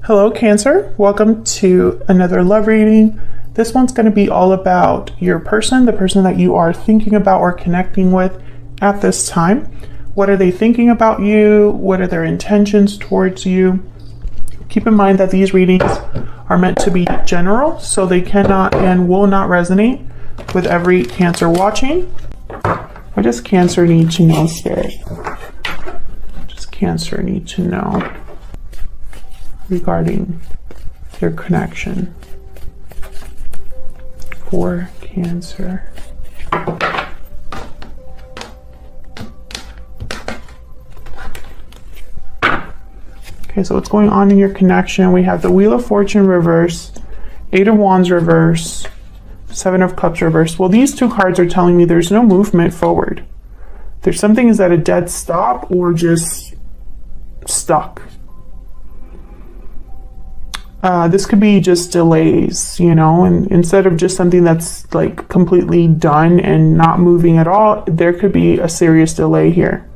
Hello, Cancer. Welcome to another love reading. This one's going to be all about your person, the person that you are thinking about or connecting with at this time. What are they thinking about you? What are their intentions towards you? Keep in mind that these readings are meant to be general, so they cannot and will not resonate with every Cancer watching. What does Cancer need to know, Spirit? What does Cancer need to know regarding their connection for Cancer? Okay, so what's going on in your connection? We have the Wheel of Fortune reverse, Eight of Wands reverse, Seven of Cups reverse. Well, these two cards are telling me there's no movement forward. There's something is at a dead stop or just stuck. This could be just delays, you know, and instead of just something that's like completely done and not moving at all, there could be a serious delay here.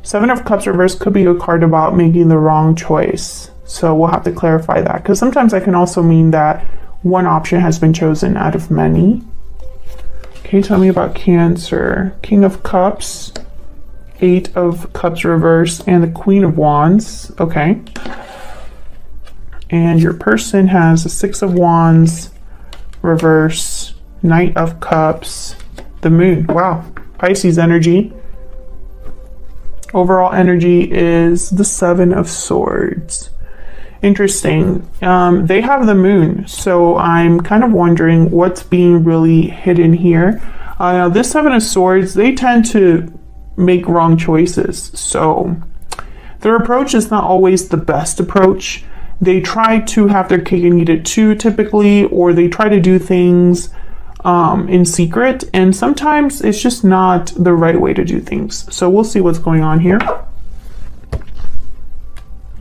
Seven of Cups reverse could be a card about making the wrong choice. So we'll have to clarify that, because sometimes that can also mean that one option has been chosen out of many. Okay, tell me about Cancer. King of Cups, Eight of Cups reverse, and the Queen of Wands. Okay. And your person has a Six of Wands reverse, Knight of Cups, the Moon. Wow, Pisces energy. Overall energy is the Seven of Swords. Interesting. They have the Moon, so I'm kind of wondering what's being really hidden here. This Seven of Swords, they tend to make wrong choices, so their approach is not always the best approach. They try to have their cake and eat it too, typically, or they try to do things in secret, and sometimes it's just not the right way to do things. So we'll see what's going on here.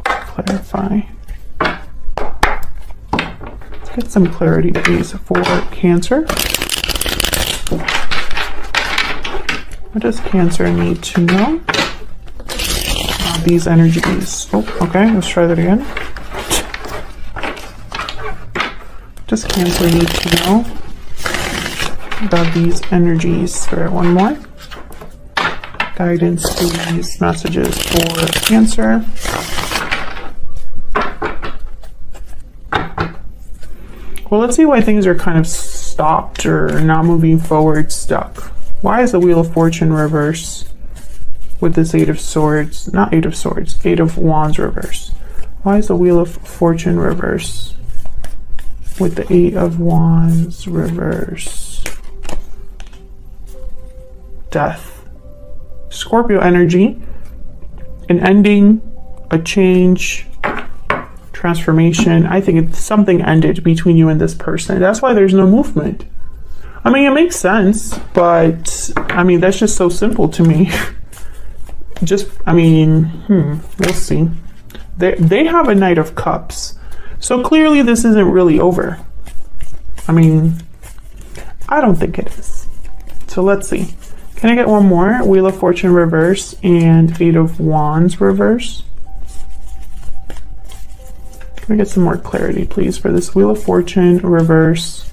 Clarify. Let's get some clarity, please, for Cancer. What does Cancer need to know about these energies? Oh, okay, let's try that again. Does Cancer need to know about these energies? Spirit, one more. Guidance, please, messages for Cancer. Well, let's see why things are kind of stopped or not moving forward, stuck. Why is the Wheel of Fortune reverse with this Eight of Swords? Not Eight of Swords, Eight of Wands reverse. Why is the Wheel of Fortune reverse with the Eight of Wands reverse? Death. Scorpio energy. An ending, a change, transformation. I think it's something ended between you and this person. That's why there's no movement. I mean, it makes sense, but I mean, that's just so simple to me. We'll see. They have a Knight of Cups. So clearly this isn't really over. I mean, I don't think it is. So let's see. Can I get one more? Wheel of Fortune reverse and Eight of Wands reverse. Can we get some more clarity, please, for this Wheel of Fortune reverse,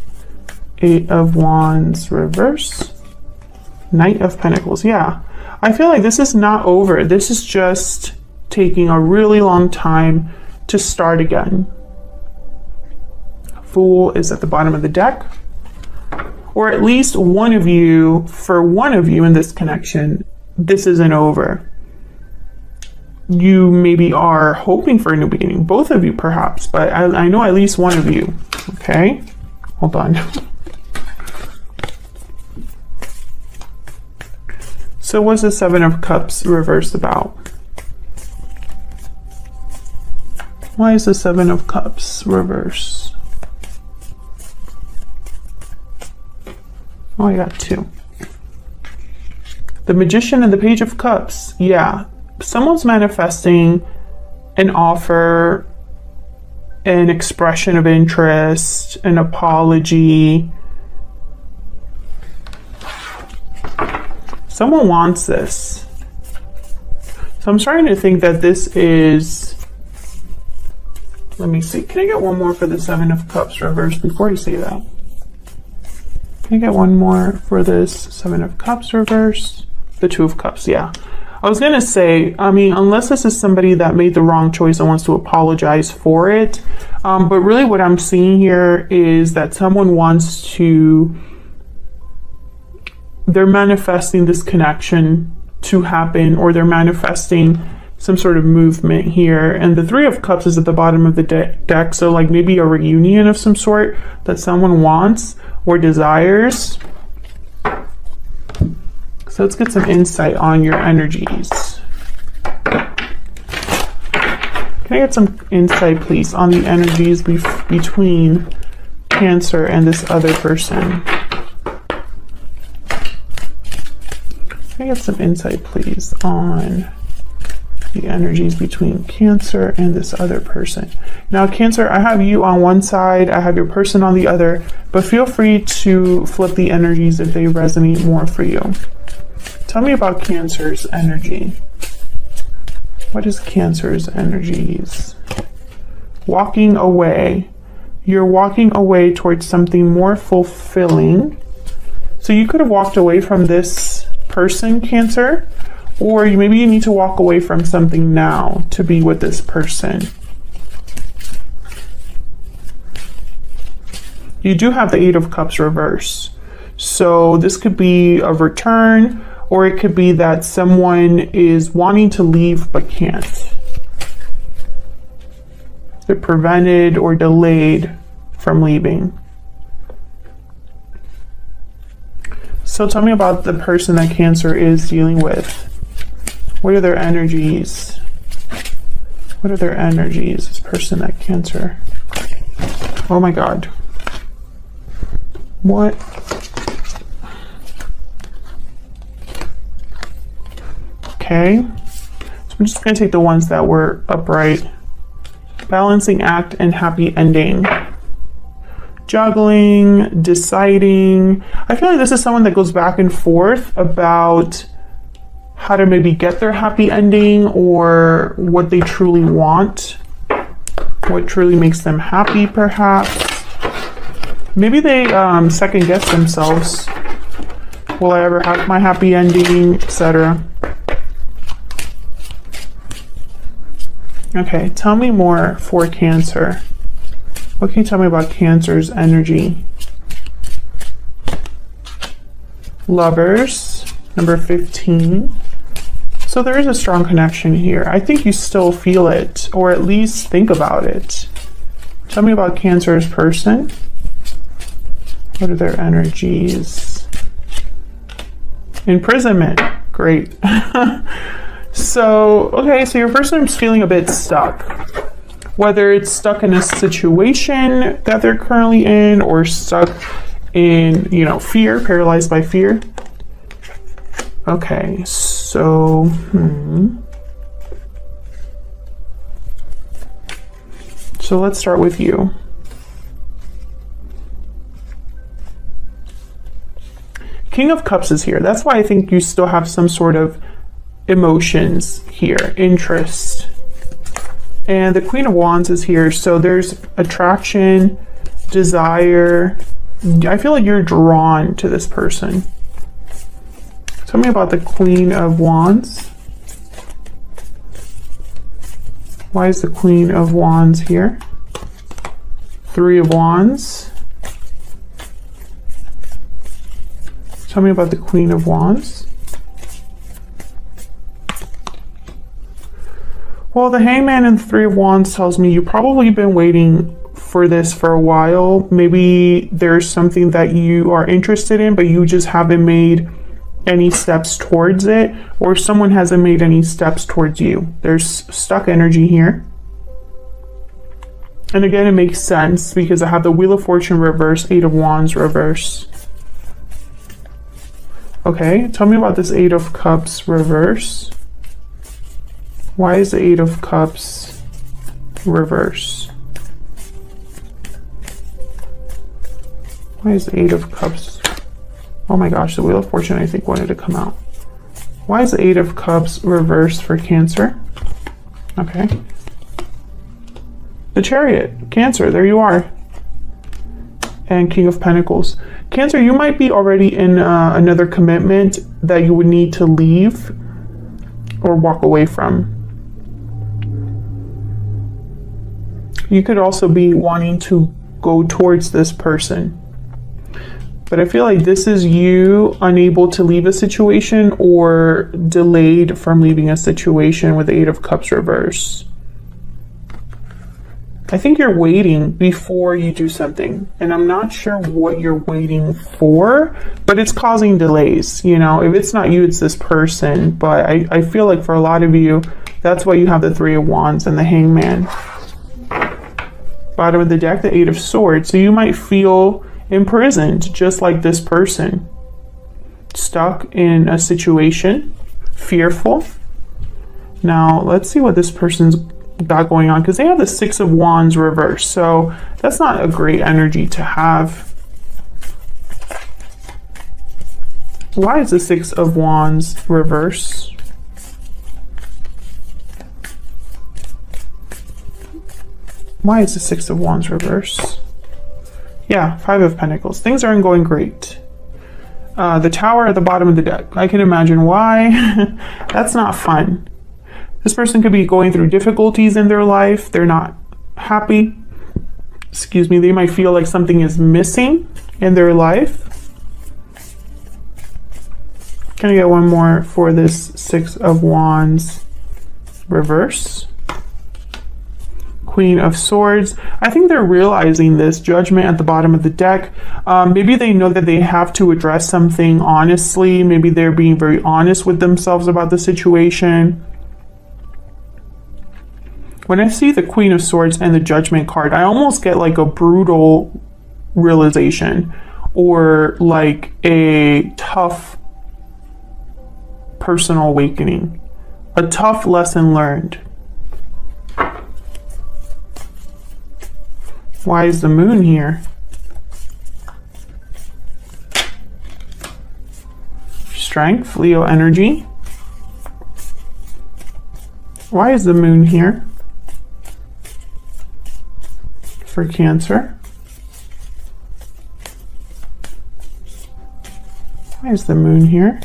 Eight of Wands reverse, Knight of Pentacles. Yeah, I feel like this is not over. This is just taking a really long time to start again. Fool is at the bottom of the deck, or at least one of you, for one of you in this connection, this isn't over. You maybe are hoping for a new beginning, both of you perhaps, but I know at least one of you. Okay, hold on. So what's the Seven of Cups reverse about? Why is the Seven of Cups reverse? Oh, I got two. The Magician and the Page of Cups. Yeah, someone's manifesting an offer, an expression of interest, an apology. Someone wants this. So I'm starting to think that this is Let me see. Can I get one more for the Seven of Cups reverse before you say that? Can I get one more for this Seven of Cups reverse? The Two of Cups, yeah. I was going to say, I mean, unless this is somebody that made the wrong choice and wants to apologize for it. But really what I'm seeing here is that someone wants to, they're manifesting this connection to happen, or they're manifesting some sort of movement here. And the Three of Cups is at the bottom of the deck. So like maybe a reunion of some sort that someone wants or desires. So let's get some insight on your energies. Can I get some insight, please, on the energies between Cancer and this other person? Can I get some insight, please, on the energies between Cancer and this other person? Now, Cancer, I have you on one side, I have your person on the other, but feel free to flip the energies if they resonate more for you. Tell me about Cancer's energy. What is Cancer's energies? Walking away. You're walking away towards something more fulfilling. So you could have walked away from this person, Cancer, or maybe you need to walk away from something now to be with this person. You do have the Eight of Cups reverse. So this could be a return, or it could be that someone is wanting to leave but can't. They're prevented or delayed from leaving. So tell me about the person that Cancer is dealing with. What are their energies? What are their energies, this person that Cancer? Oh my God. What? Okay, so I'm just going to take the ones that were upright. Balancing act and happy ending. Juggling, deciding. I feel like this is someone that goes back and forth about how to maybe get their happy ending, or what they truly want, what truly makes them happy, perhaps. Maybe they second guess themselves. Will I ever have my happy ending, etc. Okay, tell me more for Cancer. What can you tell me about Cancer's energy? Lovers, number 15. So there is a strong connection here. I think you still feel it, or at least think about it. Tell me about Cancer's person. What are their energies? Imprisonment, great. So, okay, so your person is feeling a bit stuck. Whether it's stuck in a situation that they're currently in, or stuck in, you know, fear, paralyzed by fear. Okay, so, So let's start with you. King of Cups is here. That's why I think you still have some sort of emotions here, interest. And the Queen of Wands is here, so there's attraction, desire. I feel like you're drawn to this person. Tell me about the Queen of Wands. Why is the Queen of Wands here? Three of Wands. Tell me about the Queen of Wands. Well, the Hangman and the Three of Wands tells me you've probably been waiting for this for a while. Maybe there's something that you are interested in, but you just haven't made any steps towards it, or someone hasn't made any steps towards you. There's stuck energy here. And again, it makes sense because I have the Wheel of Fortune reverse, Eight of Wands reverse. Okay, tell me about this Eight of Cups reverse. Why is the Eight of Cups reverse? Why is the Eight of Cups? Oh my gosh, the Wheel of Fortune I think wanted to come out. Why is the Eight of Cups reverse for Cancer? Okay. The Chariot, Cancer, there you are. And King of Pentacles. Cancer, you might be already in another commitment that you would need to leave or walk away from. You could also be wanting to go towards this person. But I feel like this is you unable to leave a situation or delayed from leaving a situation with the Eight of Cups reverse. I think you're waiting before you do something. And I'm not sure what you're waiting for, but it's causing delays. You know, if it's not you, it's this person. But I feel like for a lot of you, that's why you have the Three of Wands and the Hangman. Bottom of the deck, the Eight of Swords. So you might feel imprisoned, just like this person. Stuck in a situation, fearful. Now, let's see what this person's got going on, because they have the Six of Wands reversed. So that's not a great energy to have. Why is the Six of Wands reversed? Why is the Six of Wands reversed? Yeah, Five of Pentacles. Things aren't going great. The Tower at the bottom of the deck. I can imagine why. That's not fun. This person could be going through difficulties in their life. They're not happy. Excuse me. They might feel like something is missing in their life. Can I get one more for this Six of Wands reverse? Queen of Swords. I think they're realizing this. Judgment at the bottom of the deck. Maybe they know that they have to address something honestly. Maybe they're being very honest with themselves about the situation. When I see the Queen of Swords and the Judgment card, I almost get like a brutal realization or like a tough personal awakening, a tough lesson learned. Why is the Moon here? Strength, Leo energy. Why is the Moon here? For Cancer. Why is the Moon here?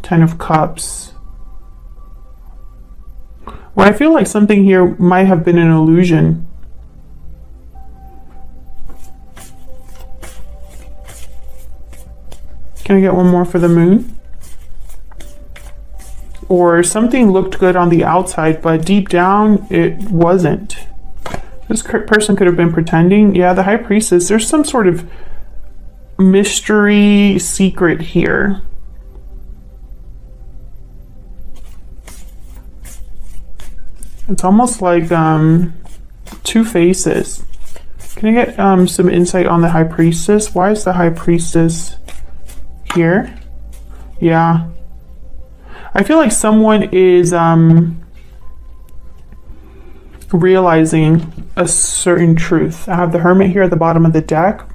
Ten of Cups. Well, I feel like something here might have been an illusion. Can I get one more for the Moon? Or something looked good on the outside, but deep down it wasn't. This person could have been pretending. Yeah, the High Priestess. There's some sort of mystery secret here. It's almost like two faces. Can I get some insight on the High Priestess? Why is the High Priestess here? Yeah. I feel like someone is realizing a certain truth. I have the Hermit here at the bottom of the deck.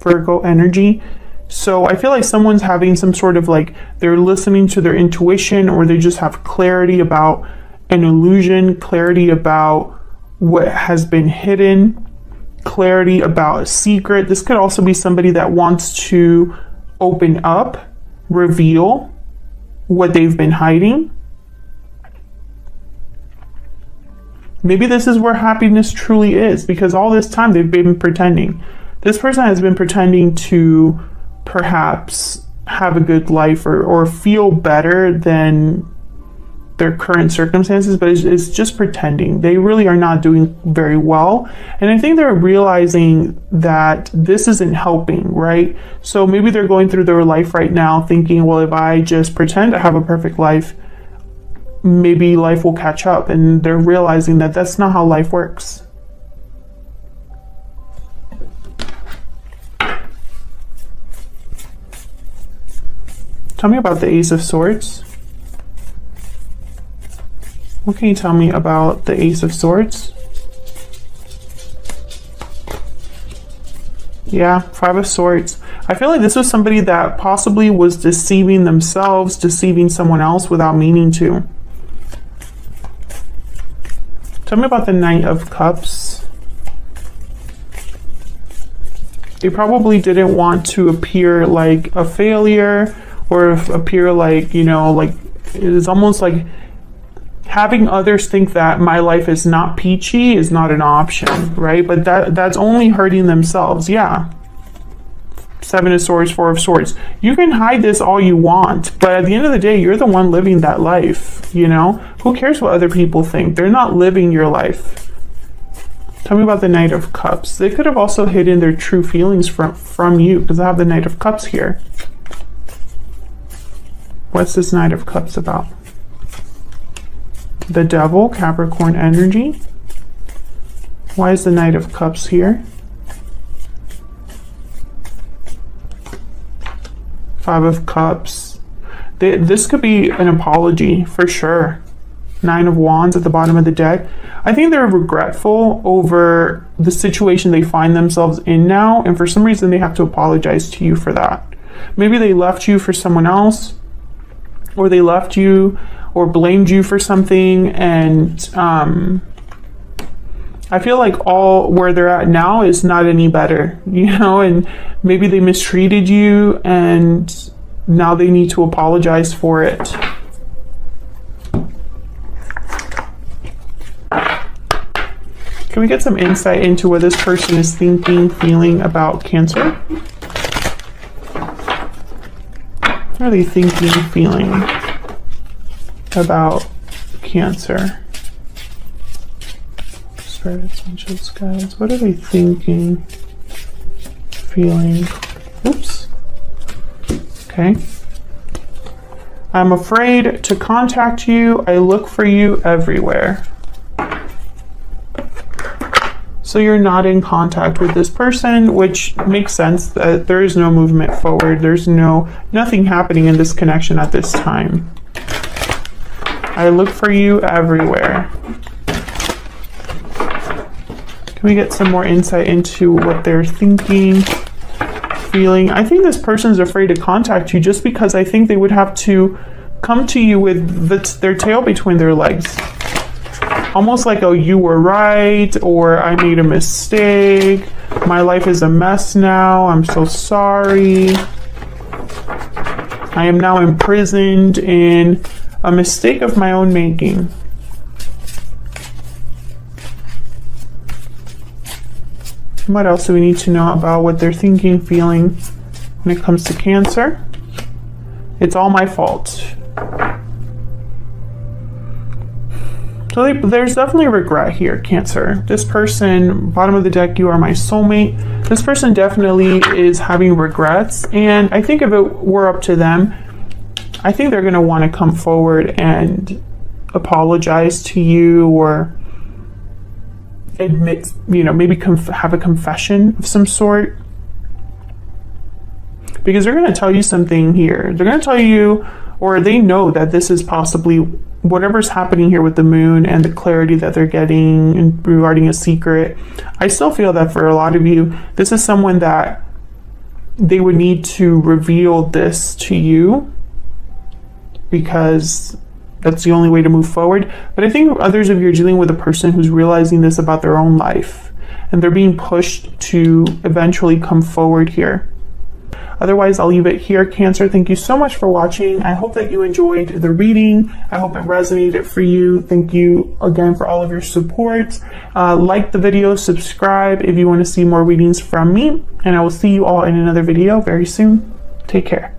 Virgo energy. So I feel like someone's having some sort of like, they're listening to their intuition, or they just have clarity about an illusion, clarity about what has been hidden, clarity about a secret. This could also be somebody that wants to open up, reveal what they've been hiding. Maybe this is where happiness truly is, because all this time they've been pretending. This person has been pretending to perhaps have a good life or feel better than their current circumstances, but it's just pretending. They really are not doing very well. And I think they're realizing that this isn't helping, right? So maybe they're going through their life right now thinking, well, if I just pretend to have a perfect life, maybe life will catch up. And they're realizing that that's not how life works. Tell me about the Ace of Swords. What can you tell me about the Ace of Swords? Yeah, Five of Swords. I feel like this was somebody that possibly was deceiving themselves, deceiving someone else without meaning to. Tell me about the Knight of Cups. They probably didn't want to appear like a failure or appear like, you know, like it's almost like having others think that my life is not peachy is not an option, right? But that's only hurting themselves. Yeah. Seven of Swords, Four of Swords. You can hide this all you want, but at the end of the day, you're the one living that life, you know? Who cares what other people think? They're not living your life. Tell me about the Knight of Cups. They could have also hidden their true feelings from you, because I have the Knight of Cups here. What's this Knight of Cups about? The Devil, Capricorn energy. Why is the Knight of Cups here? Five of Cups. This could be an apology for sure. Nine of Wands at the bottom of the deck. I think they're regretful over the situation they find themselves in now, and for some reason they have to apologize to you for that. Maybe they left you for someone else, or they left you or blamed you for something, and I feel like all where they're at now is not any better, you know, and maybe they mistreated you and now they need to apologize for it. Can we get some insight into what this person is thinking, feeling about Cancer? What are they thinking, feeling about Cancer? Spirits, angels, guides. What are they thinking, feeling? Oops. Okay. I'm afraid to contact you. I look for you everywhere. So you're not in contact with this person, which makes sense that there is no movement forward. There's nothing happening in this connection at this time. I look for you everywhere. Can we get some more insight into what they're thinking, feeling? I think this person's afraid to contact you just because I think they would have to come to you with their tail between their legs. Almost like, oh, you were right, or I made a mistake. My life is a mess now. I'm so sorry. I am now imprisoned in a mistake of my own making. What else do we need to know about what they're thinking, feeling when it comes to Cancer? It's all my fault. So there's definitely regret here, Cancer. This person, bottom of the deck, you are my soulmate. This person definitely is having regrets. And I think if it were up to them, I think they're going to want to come forward and apologize to you or admit, you know, maybe have a confession of some sort. Because they're going to tell you something here. They're going to tell you, or they know that this is possibly whatever's happening here with the moon and the clarity that they're getting regarding a secret. I still feel that for a lot of you, this is someone that they would need to reveal this to you because that's the only way to move forward. But I think others of you are dealing with a person who's realizing this about their own life and they're being pushed to eventually come forward here. Otherwise, I'll leave it here, Cancer. Thank you so much for watching. I hope that you enjoyed the reading. I hope it resonated for you. Thank you again for all of your support. Like the video, subscribe if you want to see more readings from me, and I will see you all in another video very soon. Take care.